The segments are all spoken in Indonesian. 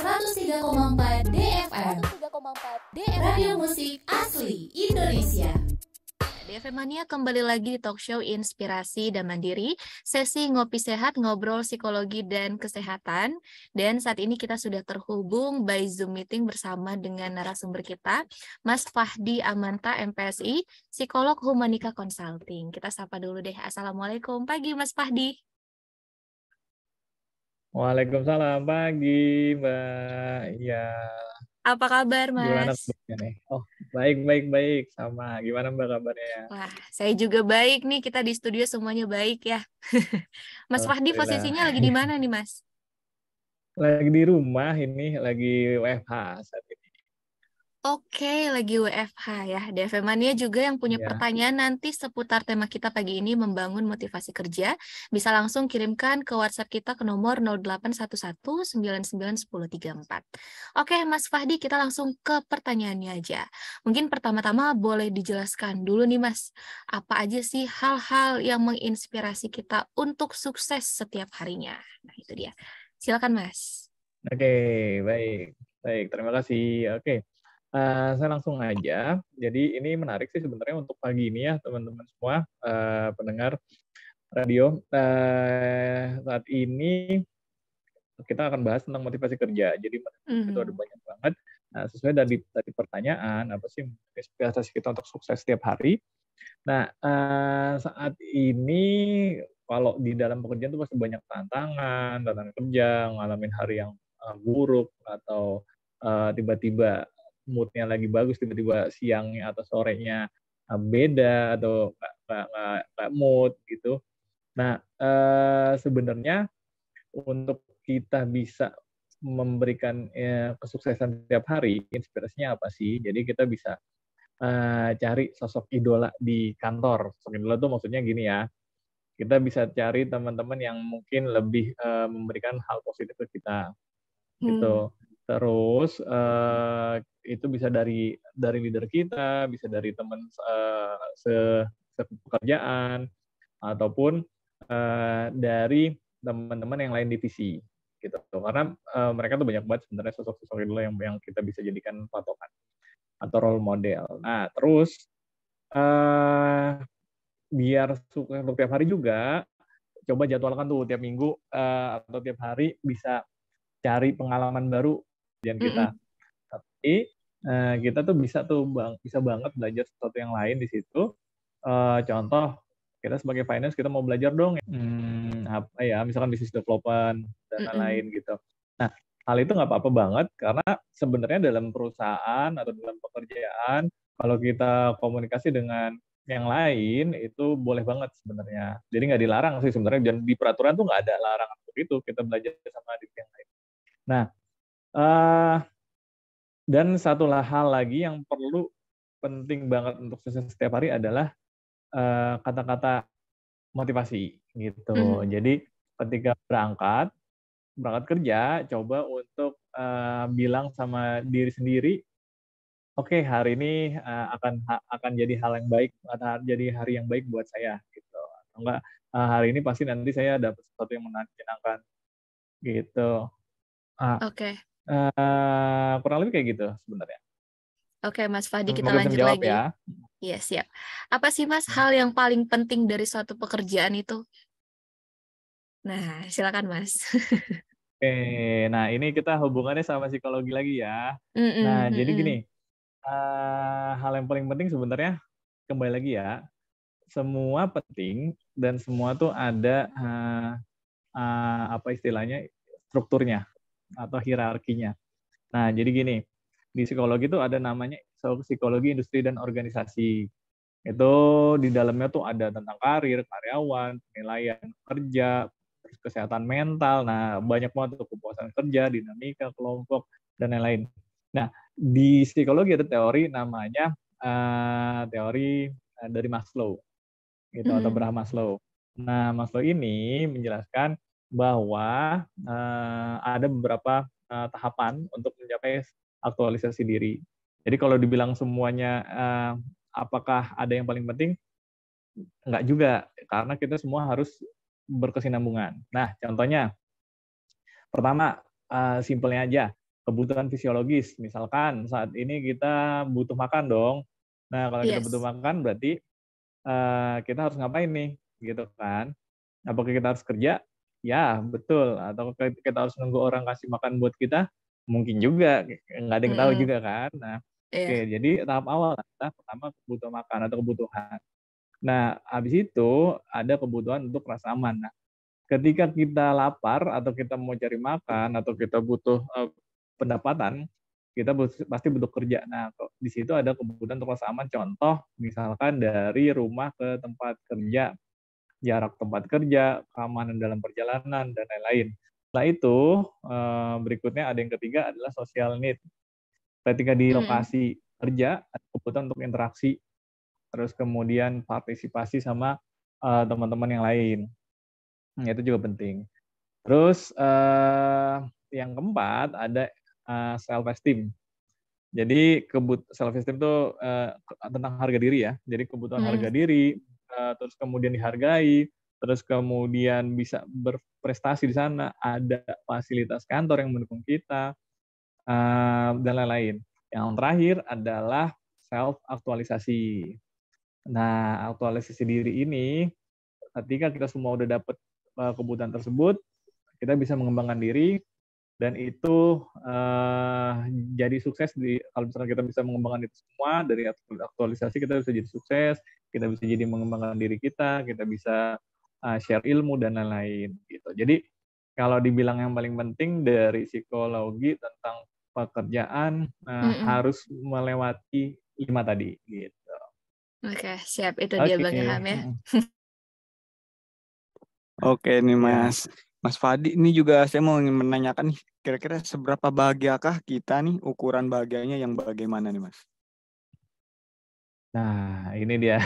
103,4 DFM, Radio Musik Asli Indonesia. DFM Mania kembali lagi di talk show Inspirasi dan Mandiri, sesi ngopi sehat, ngobrol psikologi dan kesehatan. Dan saat ini kita sudah terhubung by Zoom meeting bersama dengan narasumber kita, Mas Fahdi Amanta, MPSI, Psikolog Humanika Consulting. Kita sapa dulu deh. Assalamualaikum pagi Mas Fahdi. Waalaikumsalam pagi, Mbak. Iya. Apa kabar, Gimana Mas? kabarnya nih? Oh, baik. Sama. Gimana Mbak kabarnya? Wah, saya juga baik nih. Kita di studio semuanya baik ya. Mas Fahdi Alhamdulillah. posisinya lagi di mana nih, Mas? Lagi di rumah ini, lagi WFH saat ini. Oke, lagi WFH ya. DFM Mania juga yang punya Ya. pertanyaan nanti seputar tema kita pagi ini, membangun motivasi kerja, bisa langsung kirimkan ke WhatsApp kita ke nomor 0811991034. Oke, Mas Fahdi, kita langsung ke pertanyaannya aja. Mungkin pertama-tama boleh dijelaskan dulu nih, Mas. Apa aja sih hal-hal yang menginspirasi kita untuk sukses setiap harinya? Nah, itu dia. Silakan, Mas. Oke, baik. Terima kasih. Oke. Saya langsung aja. Jadi ini menarik sih sebenarnya untuk pagi ini ya, teman-teman semua, pendengar radio. Saat ini kita akan bahas tentang motivasi kerja. Jadi itu ada banyak banget. Nah, sesuai dari pertanyaan, apa sih inspirasi kita untuk sukses setiap hari? Nah, saat ini kalau di dalam pekerjaan itu pasti banyak tantangan kerja, ngalamin hari yang buruk atau tiba-tiba mood-nya lagi bagus, tiba-tiba siangnya atau sorenya beda atau nggak mood gitu. Nah, sebenarnya untuk kita bisa memberikan kesuksesan setiap hari, inspirasinya apa sih? Jadi kita bisa cari sosok idola di kantor. Sosok idola itu maksudnya gini ya, kita bisa cari teman-teman yang mungkin lebih memberikan hal positif ke kita, gitu. Terus itu bisa dari leader kita, bisa dari teman sepekerjaan, ataupun dari teman-teman yang lain divisi, gitu. Karena mereka tuh banyak banget sebenarnya sosok-sosok idola yang kita bisa jadikan patokan atau role model. Nah, terus biar sukses untuk tiap hari juga, coba jadwalkan tuh tiap minggu atau tiap hari bisa cari pengalaman baru dan kita. Tapi kita tuh bisa banget belajar sesuatu yang lain di situ. Contoh, kita sebagai finance kita mau belajar dong, apa ya, misalkan business development dan lain-lain gitu. Nah, hal itu nggak apa-apa banget karena sebenarnya dalam perusahaan atau dalam pekerjaan, kalau kita komunikasi dengan yang lain itu boleh banget sebenarnya. Jadi nggak dilarang sih sebenarnya, dan di peraturan tuh nggak ada larangan untuk itu, kita belajar sama diri yang lain. Nah, dan satu hal lagi yang penting banget untuk sukses setiap hari adalah kata-kata motivasi gitu. Jadi ketika berangkat kerja, coba untuk bilang sama diri sendiri, oke, hari ini akan jadi hal yang baik, akan jadi hari yang baik buat saya gitu. Atau enggak, hari ini pasti nanti saya dapat sesuatu yang menyenangkan gitu. Oke. Kurang lebih kayak gitu sebenarnya. Oke, Mas Fahdi, kita Semoga bisa lanjut menjawab lagi. ya. Iya, siap. Apa sih, Mas, hal yang paling penting dari suatu pekerjaan itu? Nah, silakan, Mas. Oke, nah ini kita hubungannya sama psikologi lagi ya. Nah, jadi gini, hal yang paling penting sebenarnya kembali lagi ya, semua penting dan semua tuh ada apa istilahnya, strukturnya atau hierarkinya. Nah, jadi gini, di psikologi tuh ada namanya psikologi industri dan organisasi. Itu di dalamnya tuh ada tentang karir, karyawan, penilaian kerja, terus kesehatan mental. Nah, banyak banget tuh, kepuasan kerja, dinamika kelompok, dan lain-lain. Nah, di psikologi ada teori namanya teori dari Maslow, gitu, atau Abraham Maslow. Nah, Maslow ini menjelaskan bahwa ada beberapa tahapan untuk mencapai aktualisasi diri. Jadi kalau dibilang semuanya apakah ada yang paling penting? Enggak juga, karena kita semua harus berkesinambungan. Nah, contohnya, pertama, simpelnya aja, kebutuhan fisiologis. Misalkan saat ini kita butuh makan dong. Nah, kalau kita butuh Yes. makan berarti kita harus ngapain nih, gitu kan? Apakah kita harus kerja? Ya, betul. Atau kita harus nunggu orang kasih makan buat kita? Mungkin juga, nggak ada yang tahu Mm-mm. juga kan. Nah, oke, Iya. jadi tahap awal adalah pertama kebutuhan makan atau kebutuhan. Nah, habis itu ada kebutuhan untuk rasa aman. Nah, ketika kita lapar atau kita mau cari makan atau kita butuh pendapatan, kita pasti butuh kerja. Nah, di situ ada kebutuhan untuk rasa aman. Contoh, misalkan dari rumah ke tempat kerja, jarak tempat kerja, keamanan dalam perjalanan, dan lain-lain. Setelah itu, berikutnya ada yang ketiga adalah social need. Ketika di Mm-mm. lokasi kerja, ada kebutuhan untuk interaksi, terus kemudian partisipasi sama teman-teman yang lain. Itu juga penting. Terus yang keempat ada self esteem. Jadi self esteem itu tentang harga diri ya. Jadi kebutuhan harga Mm-mm. diri, terus kemudian dihargai, terus kemudian bisa berprestasi di sana, ada fasilitas kantor yang mendukung kita, dan lain-lain. Yang terakhir adalah self aktualisasi. Nah, aktualisasi diri ini ketika kita semua udah dapet kebutuhan tersebut, kita bisa mengembangkan diri dan itu jadi sukses kalau misalnya kita bisa mengembangkan itu semua dari aktualisasi kita bisa jadi sukses, kita bisa jadi mengembangkan diri kita bisa share ilmu dan lain-lain gitu. Jadi kalau dibilang yang paling penting dari psikologi tentang pekerjaan Mm-mm. harus melewati 5 tadi gitu. Oke, siap. Itu dia Oke. Bang Ilham ya. Oke nih Ya. Mas Fadi, ini juga saya mau menanyakan nih, kira-kira seberapa bahagiakah kita nih, ukuran bahagianya yang bagaimana nih Mas? Nah, ini dia.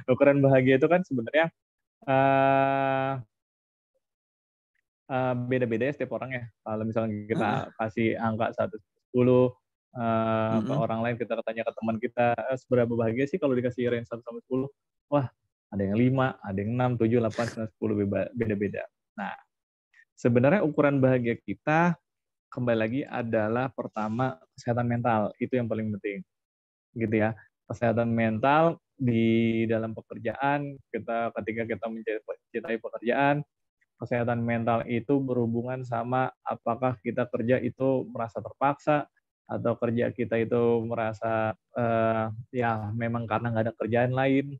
Ukuran bahagia itu kan sebenarnya beda-beda ya setiap orang ya. Kalau misalnya kita Heeh. kasih angka 1 sampai 10 ke Mm-mm. orang lain, kita tanya ke teman kita, seberapa bahagia sih kalau dikasih range 1 sampai 10? Wah, ada yang 5, ada yang 6, 7, 8, 9, 10, beda-beda. Nah, sebenarnya ukuran bahagia kita kembali lagi adalah pertama kesehatan mental. Itu yang paling penting. Gitu ya. Kesehatan mental di dalam pekerjaan, ketika kita mencintai pekerjaan, kesehatan mental itu berhubungan sama apakah kita kerja itu merasa terpaksa atau kerja kita itu merasa ya memang karena nggak ada kerjaan lain.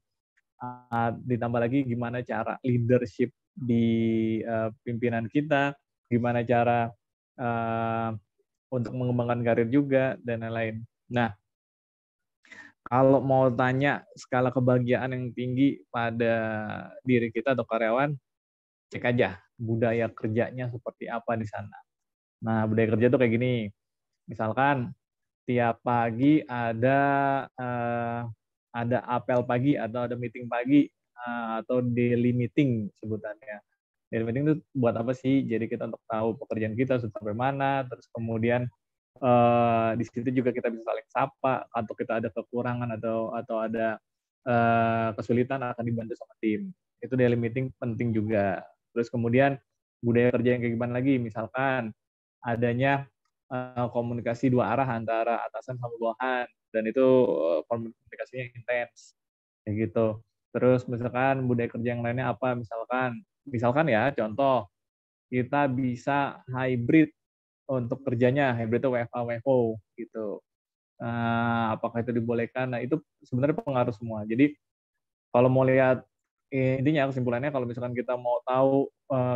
Ditambah lagi gimana cara leadership di pimpinan kita, gimana cara untuk mengembangkan karir juga dan lain-lain. Nah, kalau mau tanya skala kebahagiaan yang tinggi pada diri kita atau karyawan, cek aja budaya kerjanya seperti apa di sana. Nah, budaya kerja tuh kayak gini. Misalkan tiap pagi ada apel pagi atau ada meeting pagi atau daily meeting sebutannya. Daily meeting itu buat apa sih? Jadi kita untuk tahu pekerjaan kita sudah sampai mana, terus kemudian di situ juga kita bisa saling sapa atau kita ada kekurangan atau ada kesulitan akan dibantu sama tim. Itu daily meeting penting juga. Terus kemudian budaya kerja yang kayak gimana lagi? Misalkan adanya komunikasi 2 arah antara atasan sama bawahan dan itu komunikasinya intens kayak gitu. Terus misalkan budaya kerja yang lainnya apa? Misalkan ya contoh kita bisa hybrid untuk kerjanya, hybrid itu WFH WFO gitu. Apakah itu dibolehkan? Nah, itu sebenarnya pengaruh semua. Jadi kalau mau lihat intinya kesimpulannya kalau misalkan kita mau tahu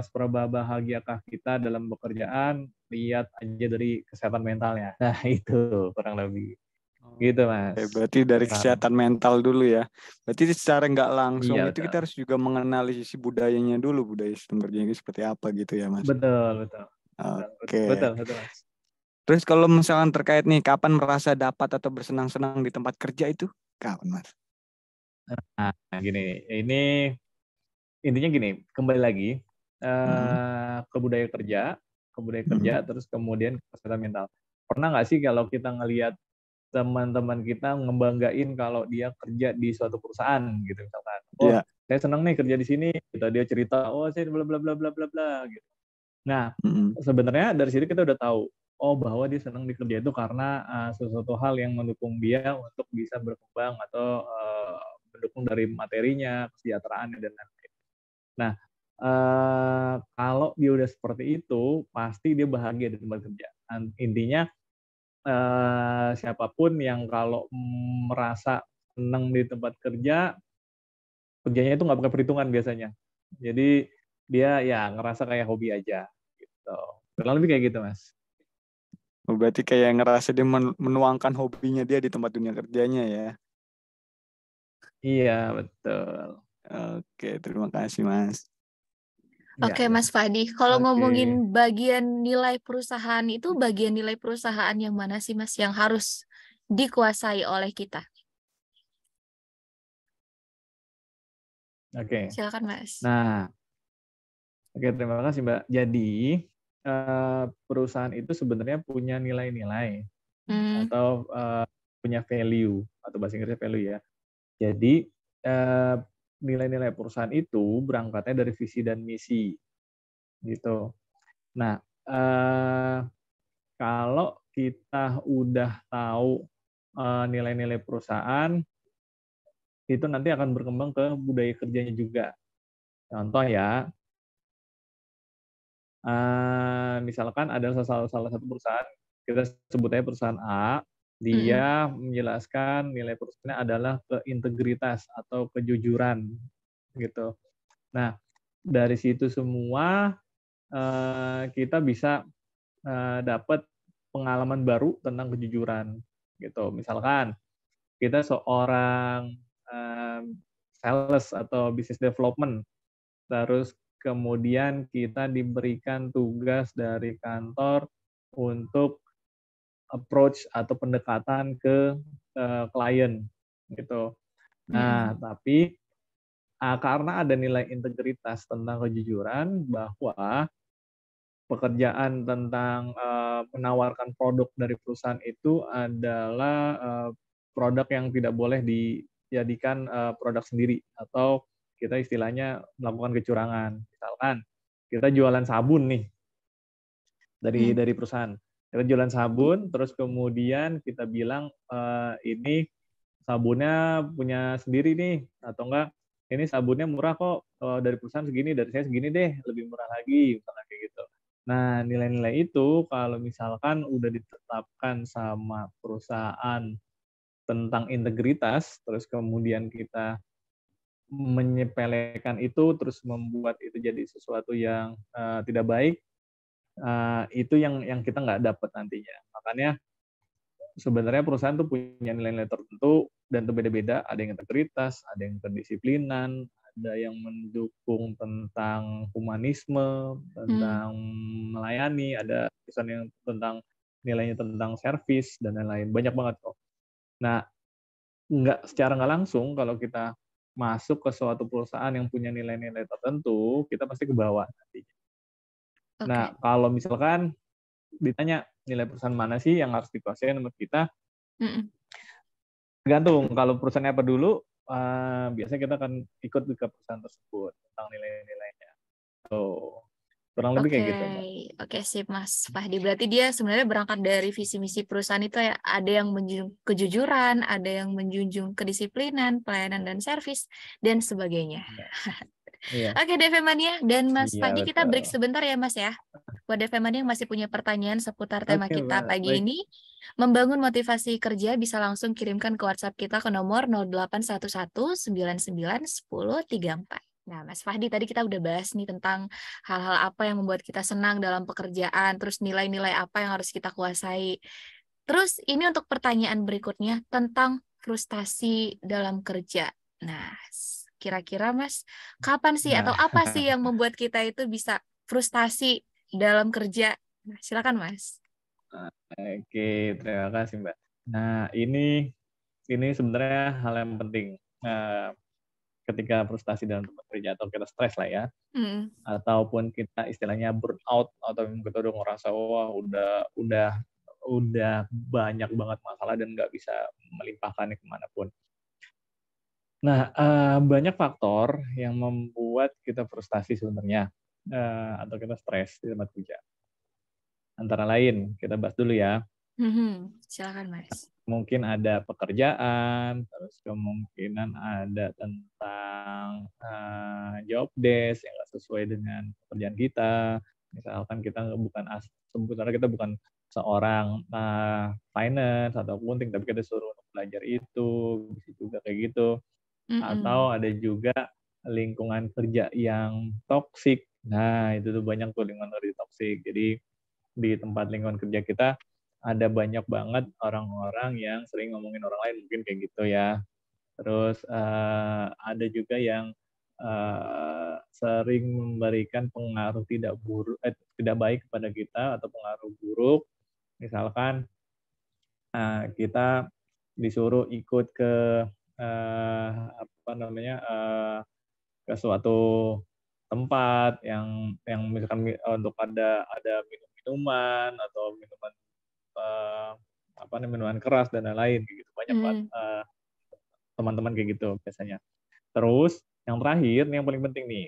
seberapa bahagiakah kita dalam pekerjaan, lihat aja dari kesehatan mentalnya. Nah, itu kurang lebih. Gitu, Oke, Mas. berarti dari Ram. kesehatan mental dulu ya. Berarti secara nggak langsung Iya, itu betul. kita harus juga mengenali sisi budayanya dulu, budaya sistem kerjanya seperti apa gitu ya Mas. Betul, betul. Oke. Betul, Mas. Terus kalau misalkan terkait nih, kapan merasa dapat atau bersenang-senang di tempat kerja itu? Kapan Mas? Nah, gini, ini intinya gini, kembali lagi Mm-mm. ke budaya kerja, Mm-mm. terus kemudian kesehatan mental. Pernah nggak sih kalau kita ngelihat teman-teman kita ngebanggain kalau dia kerja di suatu perusahaan gitu misalkan, oh Iya. saya senang nih kerja di sini, gitu. Dia cerita, oh saya bla bla bla bla bla bla gitu. Nah Mm-mm. sebenarnya dari situ kita udah tahu bahwa dia senang di kerja itu karena sesuatu hal yang mendukung dia untuk bisa berkembang atau mendukung dari materinya, kesejahteraannya dan lain-lain. Nah, kalau dia udah seperti itu, pasti dia bahagia di tempat kerja. Intinya siapapun yang kalau merasa senang di tempat kerja, kerjanya itu nggak pakai perhitungan biasanya. Jadi dia ya ngerasa kayak hobi aja. Gitu. Kurang lebih kayak gitu, Mas. Berarti kayak ngerasa dia menuangkan hobinya dia di tempat dunia kerjanya ya. Iya, betul. Oke, terima kasih Mas. Oke, Ya, Mas Fadi, kalau Oke. ngomongin bagian nilai perusahaan itu, bagian nilai perusahaan yang mana sih, Mas, yang harus dikuasai oleh kita? Oke. Silakan, Mas. Nah, oke, terima kasih, Mbak. Jadi, perusahaan itu sebenarnya punya nilai-nilai atau punya value, atau bahasa Inggrisnya value ya. Jadi, nilai-nilai perusahaan itu berangkatnya dari visi dan misi, gitu. Nah, kalau kita udah tahu nilai-nilai perusahaan, itu nanti akan berkembang ke budaya kerjanya juga. Contoh ya, misalkan ada salah satu perusahaan, kita sebut aja perusahaan A, dia menjelaskan nilai perusahaannya adalah keintegritas atau kejujuran, gitu. Nah, dari situ semua kita bisa dapat pengalaman baru tentang kejujuran, gitu. Misalkan kita seorang sales atau business development, terus kemudian kita diberikan tugas dari kantor untuk approach atau pendekatan ke klien, gitu. Nah, tapi karena ada nilai integritas tentang kejujuran, bahwa pekerjaan tentang menawarkan produk dari perusahaan itu adalah produk yang tidak boleh dijadikan produk sendiri, atau kita istilahnya melakukan kecurangan. Misalkan kita jualan sabun nih dari perusahaan. Kita jualan sabun, terus kemudian kita bilang ini sabunnya punya sendiri nih, atau enggak ini sabunnya murah kok, dari perusahaan segini, dari saya segini deh, lebih murah lagi, misalnya kayak gitu. Nah, nilai-nilai itu kalau misalkan udah ditetapkan sama perusahaan tentang integritas, terus kemudian kita menyepelekan itu, terus membuat itu jadi sesuatu yang tidak baik, itu yang kita nggak dapat nantinya. Makanya sebenarnya perusahaan tuh punya nilai-nilai tertentu dan itu beda-beda. Ada yang integritas, ada yang kedisiplinan, ada yang mendukung tentang humanisme, tentang melayani, ada perusahaan yang tentang nilainya tentang servis dan lain-lain. Banyak banget kok. Nah, secara nggak langsung kalau kita masuk ke suatu perusahaan yang punya nilai-nilai tertentu, kita pasti ke bawah nantinya. Nah, kalau misalkan ditanya nilai perusahaan mana sih yang harus dikuasai menurut kita, tergantung. Kalau perusahaannya apa dulu, biasanya kita akan ikut ke perusahaan tersebut tentang nilai-nilainya. Kurang lebih kayak gitu, Mbak. Oke, sip Mas Fahdi. Berarti dia sebenarnya berangkat dari visi misi perusahaan itu ya, ada yang menjunjung kejujuran, ada yang menjunjung kedisiplinan, pelayanan dan servis, dan sebagainya. Iya. Oke, DV Mania dan Mas Iya, Fahdi, kita break betul. sebentar ya Mas ya. Buat DV Mania yang masih punya pertanyaan seputar tema Oke, kita Mbak. pagi Baik. ini, membangun motivasi kerja, bisa langsung kirimkan ke WhatsApp kita ke nomor 0811 99 10 34. Nah, Mas Fahdi, tadi kita udah bahas nih tentang hal-hal apa yang membuat kita senang dalam pekerjaan, terus nilai-nilai apa yang harus kita kuasai. Terus ini untuk pertanyaan berikutnya tentang frustasi dalam kerja. Nah, kira-kira Mas, kapan sih atau apa sih yang membuat kita itu bisa frustasi dalam kerja? Nah, silakan Mas. Oke, terima kasih Mbak. Nah, ini sebenarnya hal yang penting. Ketika frustasi dalam tempat kerja atau kita stres lah ya, ataupun kita istilahnya burnout atau kita udah ngerasa wah udah banyak banget masalah dan nggak bisa melimpahkannya kemanapun. Nah, banyak faktor yang membuat kita frustasi sebenarnya atau kita stres di tempat kerja. Antara lain, kita bahas dulu ya. Silakan Mas. Mungkin ada pekerjaan, terus kemungkinan ada tentang job desk yang nggak sesuai dengan pekerjaan kita. Misalkan kita sebenarnya kita bukan seorang finance atau accounting, tapi kita disuruh untuk belajar itu, bisa juga kayak gitu. Atau ada juga lingkungan kerja yang toksik. Nah, itu tuh banyak tuh lingkungan kerja toksik. Jadi di tempat lingkungan kerja kita ada banyak banget orang-orang yang sering ngomongin orang lain, mungkin kayak gitu ya. Terus ada juga yang sering memberikan pengaruh tidak baik kepada kita atau pengaruh buruk. Misalkan kita disuruh ikut ke ke suatu tempat yang misalkan untuk ada minuman atau minuman keras dan lain-lain gitu. Banyak banget teman-teman kayak gitu biasanya. Terus yang terakhir, yang paling penting nih,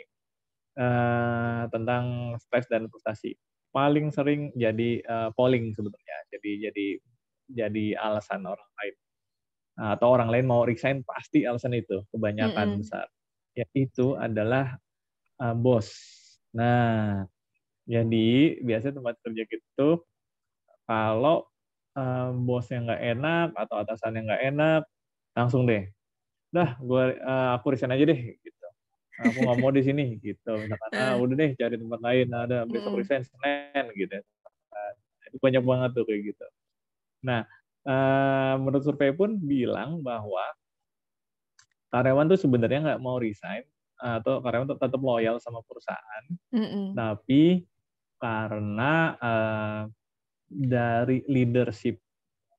tentang stres dan frustasi. Paling sering jadi polling sebetulnya. Jadi alasan orang lain. Atau orang lain mau resign pasti alasan itu kebanyakan besar. Yaitu adalah bos. Nah, jadi biasanya tempat kerja gitu kalau bosnya nggak enak atau atasannya nggak enak, langsung deh, aku resign aja deh gitu. Aku nggak mau di sini gitu. Misalkan udah deh cari tempat lain, ada besok resign Senin gitu. Itu banyak banget tuh kayak gitu. Nah, menurut survei pun bilang bahwa karyawan tuh sebenarnya nggak mau resign atau karyawan tetap loyal sama perusahaan, tapi karena dari leadership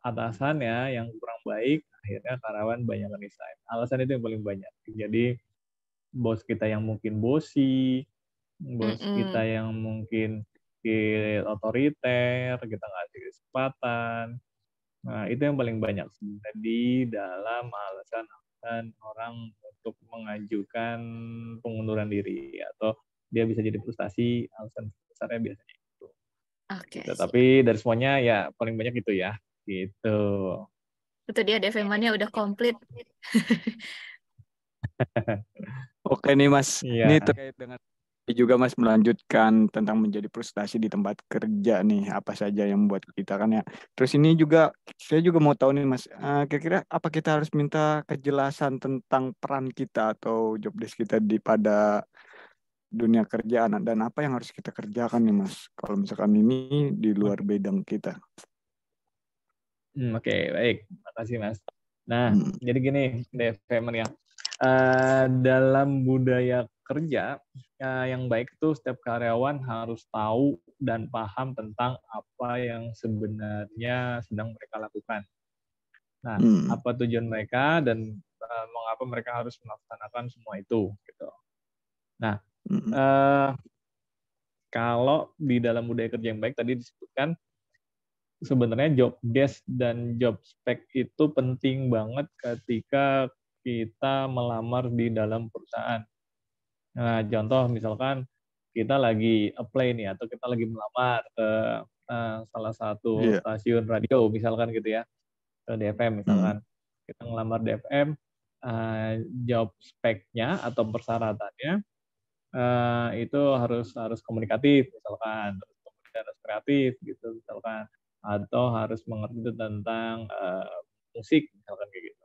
atasannya yang kurang baik, akhirnya karyawan banyak resign. Alasan itu yang paling banyak. Jadi bos kita yang mungkin bosi, bos kita yang mungkin otoriter, kita ngasih kesempatan. Nah, itu yang paling banyak sebenarnya di dalam alasan orang untuk mengajukan pengunduran diri atau dia bisa jadi frustasi, alasan besarnya biasanya itu. Oke. Gitu. Tapi dari semuanya ya paling banyak itu ya, gitu. Itu dia DFM-nya udah komplit. Oke nih Mas, ini terkait dengan juga Mas melanjutkan tentang menjadi frustasi di tempat kerja nih, apa saja yang membuat kita kan ya. Terus ini juga saya juga mau tahu nih Mas, kira-kira apa kita harus minta kejelasan tentang peran kita atau job desk kita pada dunia kerjaan dan apa yang harus kita kerjakan nih Mas kalau misalkan ini di luar bidang kita. Oke, baik. Makasih Mas. Nah, jadi gini, DFM ya. Dalam budaya kerja yang baik itu setiap karyawan harus tahu dan paham tentang apa yang sebenarnya sedang mereka lakukan. Nah, apa tujuan mereka dan mengapa mereka harus melaksanakan semua itu gitu. Nah, kalau di dalam budaya kerja yang baik tadi disebutkan sebenarnya job desk dan job spec itu penting banget ketika kita melamar di dalam perusahaan. Nah, contoh misalkan kita lagi apply nih atau kita lagi melamar ke salah satu stasiun radio misalkan gitu ya, ke DFM misalkan. Kita ngelamar DFM, job spec-nya atau persyaratannya itu harus komunikatif misalkan, harus kreatif gitu misalkan, atau harus mengerti tentang musik misalkan kayak gitu.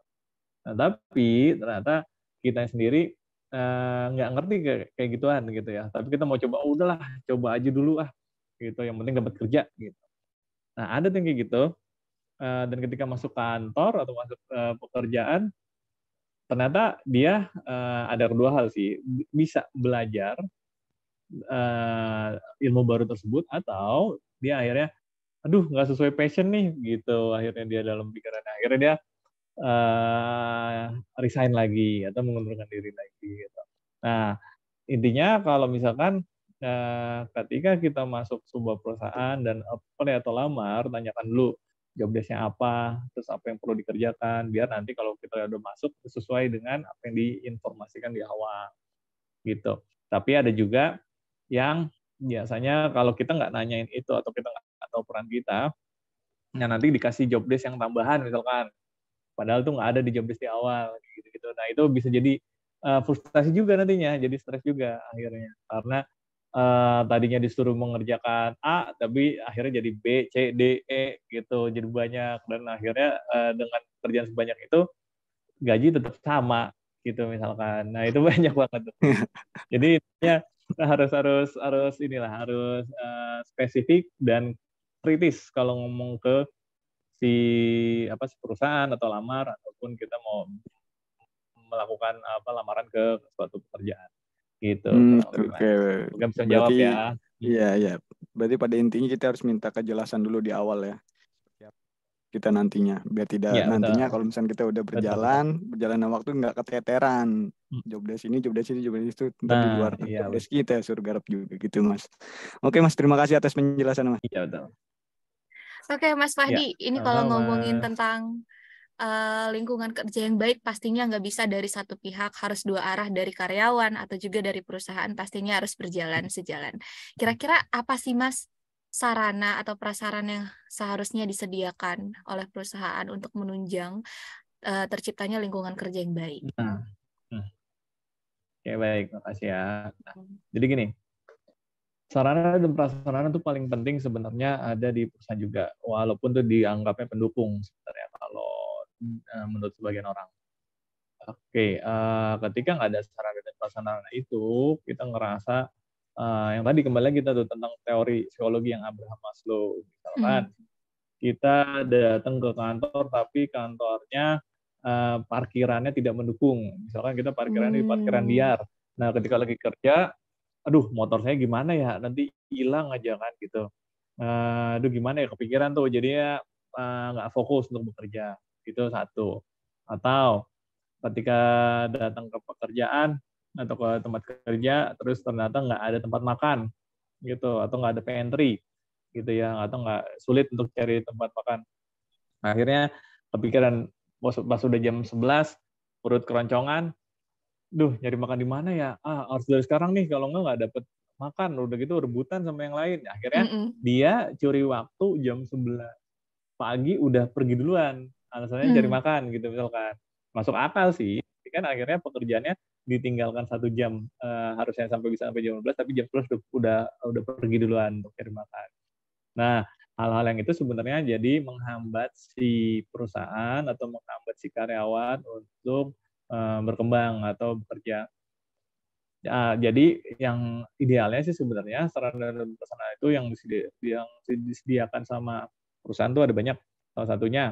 Nah, tapi ternyata kita sendiri nggak ngerti kayak gituan gitu ya. Tapi kita mau coba, udahlah coba aja dulu gitu. Yang penting dapat kerja gitu. Nah, ada yang kayak gitu. Dan ketika masuk kantor atau masuk pekerjaan, ternyata dia ada kedua hal sih. Bisa belajar ilmu baru tersebut atau dia akhirnya nggak sesuai passion nih gitu, akhirnya dia dalam pikirannya akhirnya dia resign lagi atau mengundurkan diri lagi gitu. Nah, intinya kalau misalkan ketika kita masuk sebuah perusahaan dan apply atau lamar, tanyakan dulu job desk-nya apa, terus apa yang perlu dikerjakan, biar nanti kalau kita udah masuk sesuai dengan apa yang diinformasikan di awal gitu. Tapi ada juga yang biasanya kalau kita nggak nanyain itu atau kita nggak atau peran kita, yang nanti dikasih job desk yang tambahan misalkan, padahal tuh nggak ada di job desk di awal, gitu-gitu. Nah itu bisa jadi frustasi juga nantinya, jadi stres juga akhirnya, karena tadinya disuruh mengerjakan A, tapi akhirnya jadi B, C, D, E gitu, jadi banyak, dan akhirnya dengan kerjaan sebanyak itu gaji tetap sama gitu misalkan. Nah itu banyak banget tuh. Jadi ya harus inilah, harus spesifik dan kritis kalau ngomong ke si perusahaan atau lamar, ataupun kita mau melakukan lamaran ke suatu pekerjaan gitu. Oke. Mungkin bisa jawab Berarti ya. iya. Berarti pada intinya kita harus minta kejelasan dulu di awal ya. Kita nantinya, biar tidak Ya, nantinya betul. kalau misalnya kita udah berjalanan waktu nggak keteteran. Job desk ini, job desk itu ntar di luar job desk kita suruh garap juga gitu Mas. Oke Mas, terima kasih atas penjelasan Mas. Iya betul. Oke Mas Fahdi, ini kalau ngomongin tentang lingkungan kerja yang baik pastinya nggak bisa dari satu pihak, harus dua arah, dari karyawan atau juga dari perusahaan, pastinya harus berjalan sejalan. Kira-kira apa sih Mas sarana atau prasarana yang seharusnya disediakan oleh perusahaan untuk menunjang terciptanya lingkungan kerja yang baik? Oke, baik, makasih ya. Jadi gini, sarana dan prasarana itu paling penting sebenarnya ada di perusahaan juga, walaupun itu dianggapnya pendukung sebenarnya kalau menurut sebagian orang. Oke, ketika nggak ada sarana dan prasarana itu, kita ngerasa yang tadi kembali lagi kita tuh tentang teori psikologi yang Abraham Maslow, misalkan kita datang ke kantor tapi kantornya parkirannya tidak mendukung, misalkan kita parkirannya di parkiran liar. Nah, ketika lagi kerja, aduh motor saya gimana ya, nanti hilang aja kan gitu. Aduh gimana ya, kepikiran tuh, jadinya nggak fokus untuk bekerja. Itu satu. Atau ketika datang ke pekerjaan atau ke tempat kerja, terus ternyata nggak ada tempat makan gitu, atau nggak ada pantry gitu ya, atau nggak, sulit untuk cari tempat makan. Akhirnya kepikiran pas udah jam 11, perut keroncongan, duh nyari makan di mana ya? Harus dari sekarang nih, kalau nggak dapet makan, udah gitu rebutan sama yang lain. Akhirnya dia curi waktu jam 11 pagi udah pergi duluan, alasannya cari makan gitu misalkan. Masuk akal sih, kan akhirnya pekerjaannya ditinggalkan 1 jam, harusnya bisa sampai jam 12, tapi jam 11 udah pergi duluan untuk cari makan. Nah, hal-hal yang itu sebenarnya jadi menghambat si perusahaan atau menghambat si karyawan untuk berkembang atau bekerja. Jadi yang idealnya sih sebenarnya sarana dan prasarana itu yang disediakan sama perusahaan tuh ada banyak. Salah satunya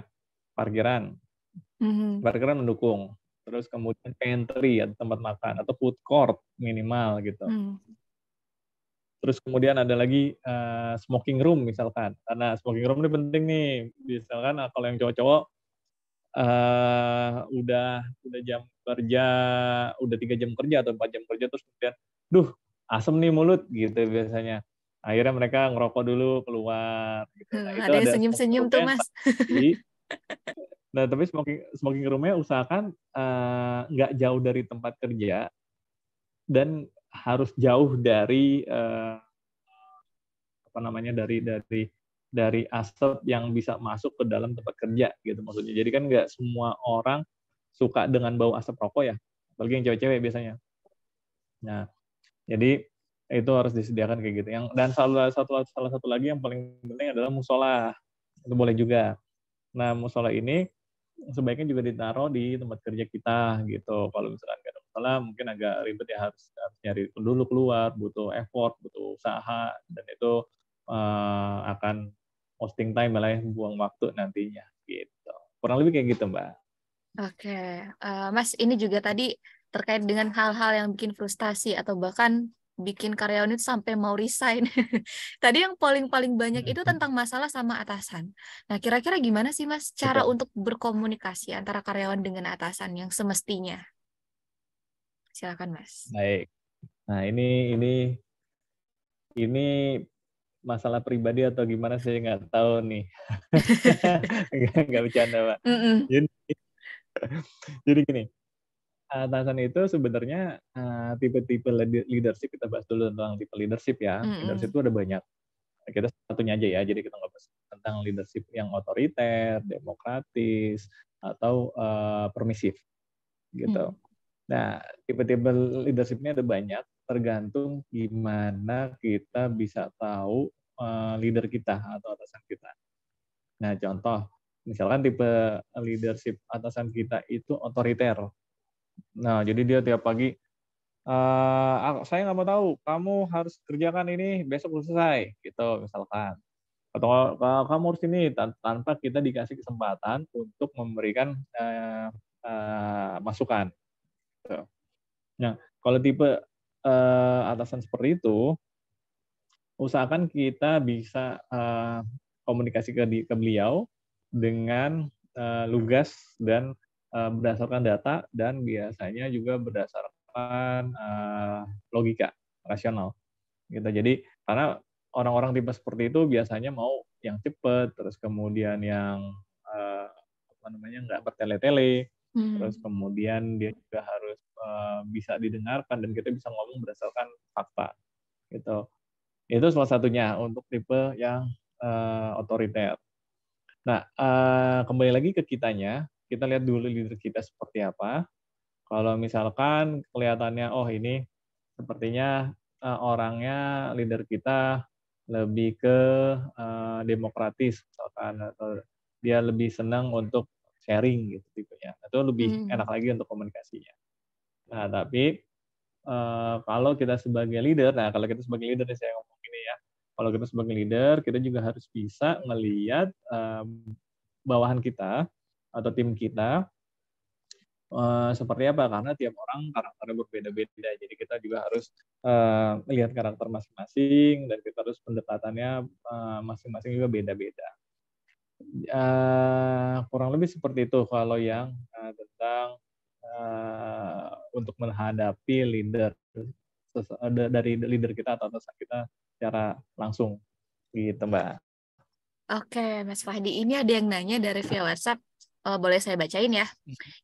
parkiran. Parkiran mendukung. Terus kemudian pantry atau tempat makan atau food court minimal gitu. Terus kemudian ada lagi smoking room misalkan. Karena smoking room ini penting nih. Misalkan kalau yang cowok-cowok udah jam kerja, udah 3 jam kerja atau 4 jam kerja, terus kemudian, duh asem nih mulut gitu biasanya. Akhirnya mereka ngerokok dulu keluar. Gitu. Nah, itu ada yang senyum-senyum tuh Mas. Nah, tapi smoking room-nya usahakan nggak jauh dari tempat kerja dan harus jauh dari dari asap yang bisa masuk ke dalam tempat kerja gitu maksudnya. Jadi kan nggak semua orang suka dengan bau asap rokok ya, apalagi yang cewek-cewek biasanya. Nah, jadi itu harus disediakan kayak gitu. Dan salah satu lagi yang paling penting adalah musola. Itu boleh juga. Nah, musola ini sebaiknya juga ditaruh di tempat kerja kita gitu. Kalau misalkan nggak ada musola, mungkin agak ribet ya, harus nyari dulu keluar, butuh effort, butuh usaha, dan itu akan wasting time malah, buang waktu nantinya gitu. Kurang lebih kayak gitu, Mbak. Oke, Mas, ini juga tadi terkait dengan hal-hal yang bikin frustasi atau bahkan bikin karyawan itu sampai mau resign. Tadi yang paling banyak itu tentang masalah sama atasan. Nah, kira-kira gimana sih Mas cara untuk berkomunikasi antara karyawan dengan atasan yang semestinya? Silakan Mas. Baik. Nah, ini masalah pribadi atau gimana saya nggak tahu nih. Nggak bercanda, Pak. Jadi gini, atasan itu sebenarnya tipe-tipe leadership, kita bahas dulu tentang tipe leadership ya. Leadership itu ada banyak. Kita satunya aja ya, jadi kita nggak bahas tentang leadership yang otoriter, demokratis, atau permisif gitu. Nah, tipe-tipe leadership-nya ada banyak, tergantung gimana kita bisa tahu leader kita atau atasan kita. Nah, contoh, misalkan tipe leadership atasan kita itu otoriter. Nah, jadi dia tiap pagi, saya nggak mau tahu, kamu harus kerjakan ini, besok selesai, gitu misalkan. Atau kamu harus ini, tanpa kita dikasih kesempatan untuk memberikan masukan. Gitu. Nah, kalau tipe atasan seperti itu, usahakan kita bisa komunikasi ke beliau dengan lugas dan berdasarkan data, dan biasanya juga berdasarkan logika rasional. Gitu. Jadi karena orang-orang tipe seperti itu biasanya mau yang cepat, terus kemudian yang nggak bertele-tele, terus kemudian dia juga harus bisa didengarkan dan kita bisa ngomong berdasarkan fakta. Gitu. Itu salah satunya untuk tipe yang otoriter. Nah, kembali lagi ke kitanya, kita lihat dulu leader kita seperti apa. Kalau misalkan kelihatannya, oh ini sepertinya orangnya, leader kita lebih ke demokratis, misalkan, atau dia lebih senang untuk sharing gitu tipenya. Itu lebih enak lagi untuk komunikasinya. Nah, tapi kalau kita sebagai leader, kalau kita sebagai leader nih saya ngomong ini ya, kalau kita sebagai leader, kita juga harus bisa melihat bawahan kita atau tim kita seperti apa, karena tiap orang karakternya berbeda-beda, jadi kita juga harus melihat karakter masing-masing dan kita harus pendekatannya masing-masing juga beda-beda. Kurang lebih seperti itu kalau yang tentang untuk menghadapi leader dari leader kita atau atasan kita secara langsung gitu, Mbak. Oke, Mas Fahdi, ini ada yang nanya dari via WhatsApp. Boleh saya bacain ya?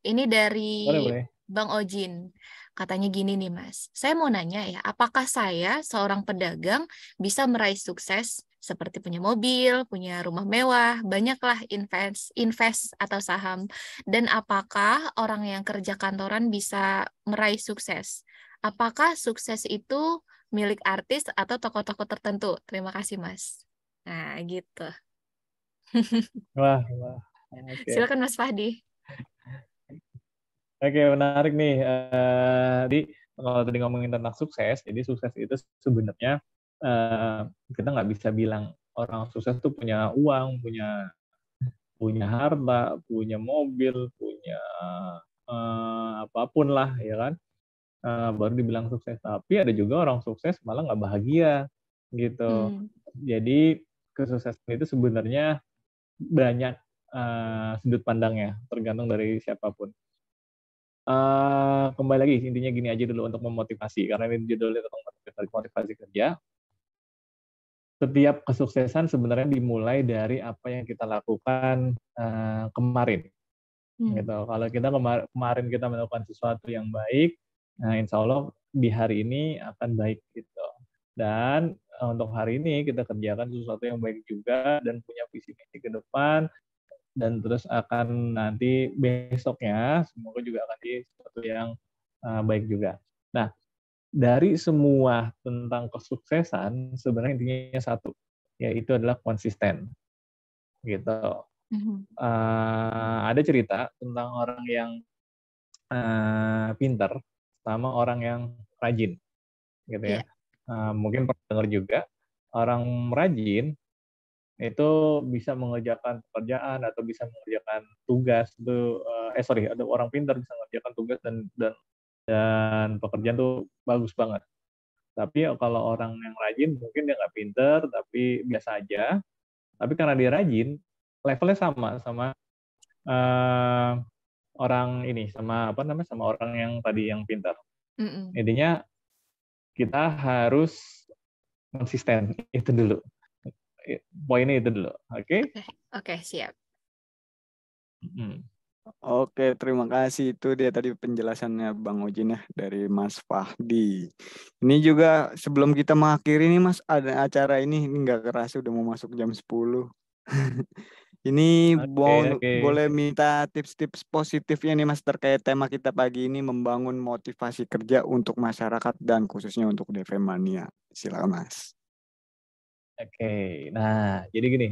Ini dari Boleh. Bang Ojin. Katanya gini nih, Mas. Saya mau nanya ya, apakah saya seorang pedagang bisa meraih sukses seperti punya mobil, punya rumah mewah, banyaklah invest atau saham. Dan apakah orang yang kerja kantoran bisa meraih sukses? Apakah sukses itu milik artis atau tokoh-tokoh tertentu? Terima kasih, Mas. Nah, gitu. Wah. Okay. Silakan Mas Fahdi. Oke, menarik nih. Jadi kalau tadi ngomongin tentang sukses, jadi sukses itu sebenarnya kita nggak bisa bilang orang sukses tuh punya uang, punya harta, punya mobil, punya apapun lah, ya kan? Baru dibilang sukses. Tapi ada juga orang sukses malah nggak bahagia, gitu. Jadi kesuksesan itu sebenarnya banyak sudut pandangnya, tergantung dari siapapun. Kembali lagi, intinya gini aja dulu untuk memotivasi, karena ini judulnya tentang motivasi kerja. Setiap kesuksesan sebenarnya dimulai dari apa yang kita lakukan kemarin. Gitu. Kalau kita kemarin kita melakukan sesuatu yang baik, nah insya Allah di hari ini akan baik gitu. Dan untuk hari ini kita kerjakan sesuatu yang baik juga dan punya visi misi ke depan, dan terus akan nanti besoknya semoga juga akan jadi sesuatu yang baik juga. Nah, dari semua tentang kesuksesan sebenarnya intinya satu, yaitu adalah konsisten. Gitu. Ada cerita tentang orang yang pintar sama orang yang rajin, gitu ya. Mungkin pernah dengar juga orang rajin itu bisa mengerjakan pekerjaan atau bisa mengerjakan tugas itu ada orang pintar bisa mengerjakan tugas dan pekerjaan tuh bagus banget. Tapi kalau orang yang rajin mungkin dia nggak pintar tapi biasa aja, tapi karena dia rajin levelnya sama orang ini, sama orang yang tadi yang pintar. Intinya kita harus konsisten, itu dulu. Poinnya itu dulu, oke? Oke, siap. Oke, terima kasih. Itu dia tadi penjelasannya Bang Ojin ya dari Mas Fahdi. Ini juga sebelum kita mengakhiri nih Mas, ada acara ini nggak kerasa udah mau masuk jam 10. Ini Oke, oke. boleh minta tips-tips positifnya nih Mas terkait tema kita pagi ini membangun motivasi kerja untuk masyarakat dan khususnya untuk DV Mania. Silakan Mas. Oke. Nah, jadi gini,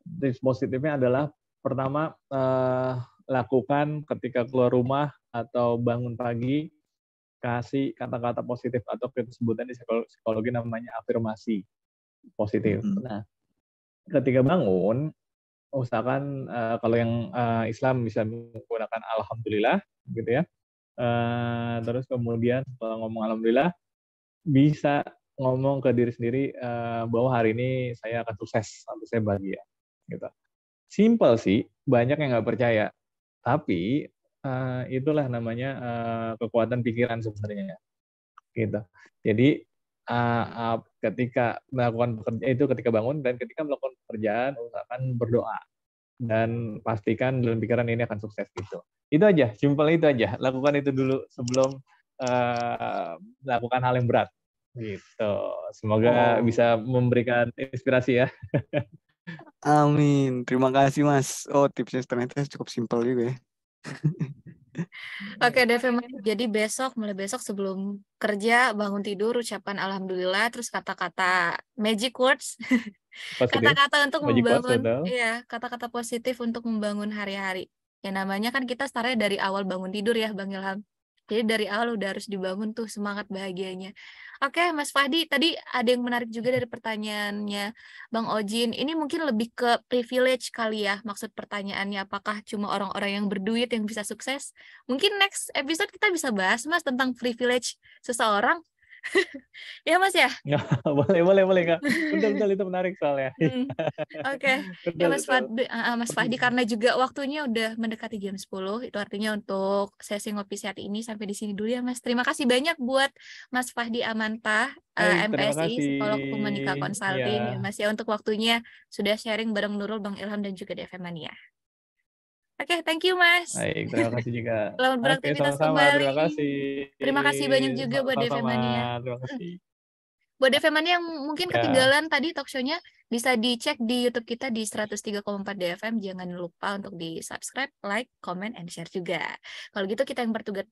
tips positifnya adalah pertama lakukan ketika keluar rumah atau bangun pagi, kasih kata-kata positif atau kita sebutan di psikologi namanya afirmasi positif. Nah, ketika bangun, usahakan kalau yang Islam bisa menggunakan alhamdulillah gitu ya. Terus kemudian setelah ngomong alhamdulillah, bisa ngomong ke diri sendiri bahwa hari ini saya akan sukses sampai saya bahagia gitu. Simple sih, banyak yang nggak percaya, tapi itulah namanya kekuatan pikiran sebenarnya gitu. Jadi ketika melakukan pekerjaan itu ketika bangun dan ketika melakukan pekerjaan usahakan berdoa dan pastikan dalam pikiran ini akan sukses gitu. Itu aja, simple itu aja. Lakukan itu dulu sebelum melakukan hal yang berat gitu. Semoga bisa memberikan inspirasi ya. Amin. Terima kasih Mas. Oh, tipsnya ternyata cukup simpel juga ya. Oke, DV, jadi mulai besok sebelum kerja, bangun tidur, ucapan alhamdulillah, terus kata-kata magic words, Positif, kata-kata untuk magic words, membangun, betul. iya, kata-kata positif untuk membangun hari-hari. Ya namanya kan kita startnya dari awal bangun tidur ya, Bang Ilham. Jadi dari awal udah harus dibangun tuh semangat bahagianya. Oke, Mas Fahdi, tadi ada yang menarik juga dari pertanyaannya Bang Ojin. Ini mungkin lebih ke privilege kali ya, maksud pertanyaannya. Apakah cuma orang-orang yang berduit yang bisa sukses? Mungkin next episode kita bisa bahas, Mas, tentang privilege seseorang. Ya, Mas ya? boleh Kak. Betul itu menarik soalnya. Oke. Ya Mas Fahdi karena juga waktunya udah mendekati jam 10, itu artinya untuk sesi ngopi sehat ini sampai di sini dulu ya Mas. Terima kasih banyak buat Mas Fahdi Amantah, Baik, terima MSI, kasih. Psikolog Humanika Ya. Consulting ya Mas ya, untuk waktunya sudah sharing bareng Nurul, Bang Ilham dan juga DV Mania. Oke, thank you Mas. Baik, terima kasih juga. Selamat Oke, beraktivitas sama-sama. kembali. Terima kasih. Terima kasih banyak juga buat DV Sama-sama. Mania. Terima kasih. Buat DFM-nya yang mungkin Ya. ketinggalan tadi talk show-nya, bisa dicek di YouTube kita di 103,4 DFM. Jangan lupa untuk di-subscribe, like, comment, and share juga. Kalau gitu kita yang bertugas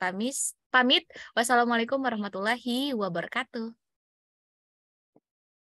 pamit. Wassalamualaikum warahmatullahi wabarakatuh.